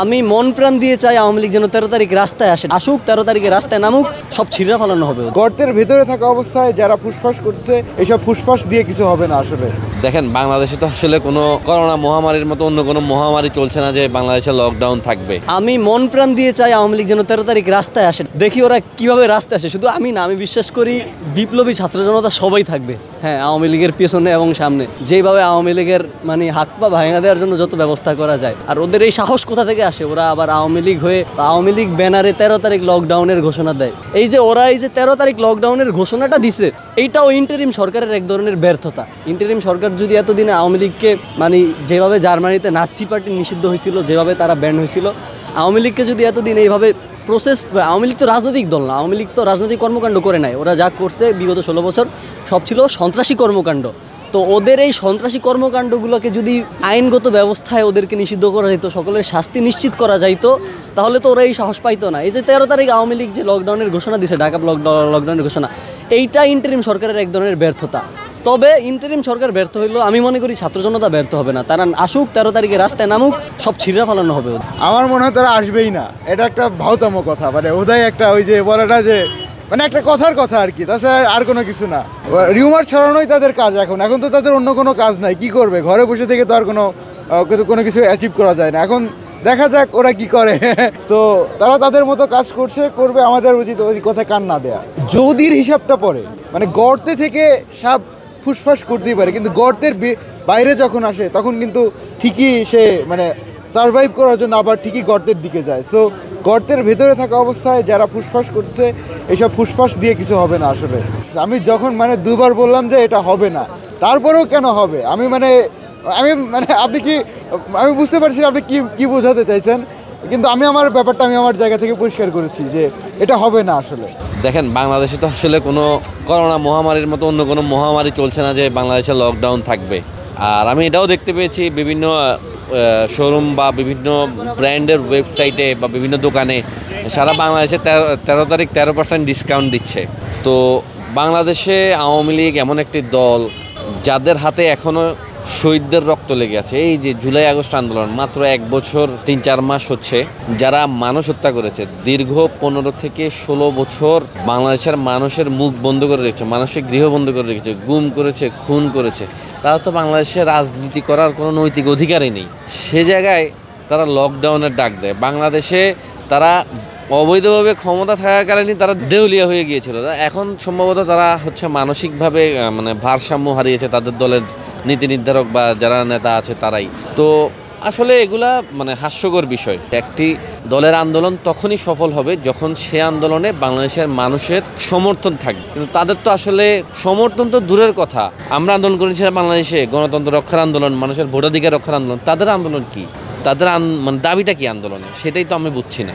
আমি মন প্রাণ দিয়ে চাই আওয়ামী লীগ যেন 13 তারিখ রাস্তায় আসুক 13 তারিখে রাস্তায় নামুক, সব ছিঁড়া ফেলানো হবে। গর্তের ভেতরে থাকা অবস্থায় যারা ফুসফাস করছে, এইসব ফুসফাস দিয়ে কিছু হবে না আসলে। দেখেন, বাংলাদেশে তো আসলে কোনো করোনা মহামারীর মতো অন্য কোনো মহামারী চলছে না যে বাংলাদেশে লকডাউন থাকবে। আমি মন প্রাণ দিয়ে চাই আওয়ামী লীগ যেন 13 তারিখ রাস্তায় আসে, দেখি ওরা কিভাবে রাস্তায় আসে। শুধু আমি না, আমি বিশ্বাস করি বিপ্লবী ছাত্র জনতা সবাই থাকবে, হ্যাঁ, আওয়ামী লীগের পেছনে এবং সামনে, যেভাবে আওয়ামী লীগের মানে হাত পা ভাঙা দেওয়ার জন্য যত ব্যবস্থা করা যায়। আর ওদের এই সাহস কোথা থেকে আসে? ওরা আবার আওয়ামী লীগ হয়ে আওয়ামী লীগ ব্যানারে 13 তারিখ লকডাউনের ঘোষণা দেয়। এই যে ওরা এই যে 13 তারিখ লকডাউনের ঘোষণাটা দিছে, এইটাও ইন্টারিম সরকারের এক ধরনের ব্যর্থতা। ইন্টারিম সরকার যদি এতদিনে আওয়ামী লীগকে মানে যেভাবে জার্মানিতে নাৎসি পার্টি নিষিদ্ধ হয়েছিল, যেভাবে তারা ব্যান হয়েছিল, আওয়ামী লীগকে যদি এতদিন এইভাবে প্রসেস, আওয়ামী লীগ তো রাজনৈতিক দল না, আওয়ামী লীগ তো রাজনৈতিক কর্মকাণ্ড করে নাই। ওরা যা করছে বিগত 16 বছর সব ছিল সন্ত্রাসী কর্মকাণ্ড। তো ওদের এই সন্ত্রাসী কর্মকাণ্ডগুলোকে যদি আইনগত ব্যবস্থায় ওদেরকে নিষিদ্ধ করা যেত, সকলের শাস্তি নিশ্চিত করা যাইতো, তাহলে তো ওরা এই সাহস পাইতো না। এই যে 13 তারিখ আওয়ামী লীগ যে লকডাউনের ঘোষণা দিছে, ঢাকা লকডাউনের ঘোষণা, এইটা ইন্টারিম সরকারের এক ধরনের ব্যর্থতা। তবে ইন্টারিম সরকার ব্যর্থ হইলো, আমি মনে করি ছাত্র জনতা ব্যর্থ হবে না। তারা আসুক 13 তারিখে রাস্তায় নামুক, সব ছিঁড়া ফেলানো হবে। আমার মনে হয় তারা আসবেই না, এটা একটা ভাউতাম কথা, মানে ওদাই একটা ওই যে বলাটা যে মানে একটা কথার কথা আর কি, তাছাড়া আর কোনো কিছু না। রিউমার ছড়ানোই তাদের কাজ। এখন তো তাদের অন্য কোনো কাজ নাই, কি করবে? ঘরে বসে থেকে তো আর কোনো কিছু অ্যাচিভ করা যায় না। এখন দেখা যাক ওরা কি করে। সো তারা তাদের মতো কাজ করবে, আমাদের উচিত ওই কথায় কান না দেয়া। যৌদির হিসাবটা পড়ে, মানে গর্তে থেকে সাপ ফুসফাস করতেই পারে, কিন্তু গর্তের বাইরে যখন আসে তখন কিন্তু ঠিকই সে মানে সারভাইভ করার জন্য আবার ঠিকই গর্তের দিকে যায়। সো গর্তের ভেতরে থাকা অবস্থায় যারা ফুসফাস করছে, এইসব ফুসফাস দিয়ে কিছু হবে না আসলে। আমি যখন মানে দুবার বললাম যে এটা হবে না, তারপরেও কেন হবে? আমি আমি বুঝতে পারছি না আপনি কি বোঝাতে চাইছেন, কিন্তু আমি আমার ব্যাপারটা আমি আমার জায়গা থেকে পরিষ্কার করেছি যে এটা হবে না আসলে। দেখেন, বাংলাদেশে তো আসলে কোনো করোনা মহামারীর মতো অন্য কোনো মহামারী চলছে না যে বাংলাদেশে লকডাউন থাকবে। আর আমি এটাও দেখতে পেয়েছি বিভিন্ন শোরুম বা বিভিন্ন ব্র্যান্ডের ওয়েবসাইটে বা বিভিন্ন দোকানে সারা বাংলাদেশে 13 তারিখ 13% ডিসকাউন্ট দিচ্ছে। তো বাংলাদেশে আওয়ামী লীগ এমন একটি দল যাদের হাতে এখনও শহীদদের রক্ত লেগে আছে। এই যে জুলাই আগস্ট আন্দোলন মাত্র 1 বছর 3-4 মাস হচ্ছে, যারা মানুষ হত্যা করেছে, দীর্ঘ 15 থেকে 16 বছর বাংলাদেশের মানুষের মুখ বন্ধ করে রেখেছে, মানুষের গৃহ বন্ধ করে রেখেছে, গুম করেছে, খুন করেছে, তারা তো বাংলাদেশে রাজনীতি করার কোনো নৈতিক অধিকারই নেই। সে জায়গায় তারা লকডাউনের ডাক দেয়। বাংলাদেশে তারা অবৈধভাবে ক্ষমতা থাকাকালীনই তারা দেউলিয়া হয়ে গিয়েছিল। এখন সম্ভবত তারা হচ্ছে মানসিকভাবে মানে ভারসাম্য হারিয়েছে, তাদের দলের নীতি নির্ধারক বা যারা নেতা আছে তারাই। তো আসলে এগুলা মানে হাস্যকর বিষয়। একটি দলের আন্দোলন তখনই সফল হবে যখন সে আন্দোলনে বাংলাদেশের মানুষের সমর্থন থাকবে, কিন্তু তাদের তো আসলে সমর্থন তো দূরের কথা। আমরা আন্দোলন করেছিলাম বাংলাদেশে, গণতন্ত্র রক্ষার আন্দোলন, মানুষের ভোটাধিকার রক্ষার আন্দোলন। তাদের আন্দোলন কি? তাদের মানে দাবিটা কি আন্দোলনে? সেটাই তো আমি বুঝছি না।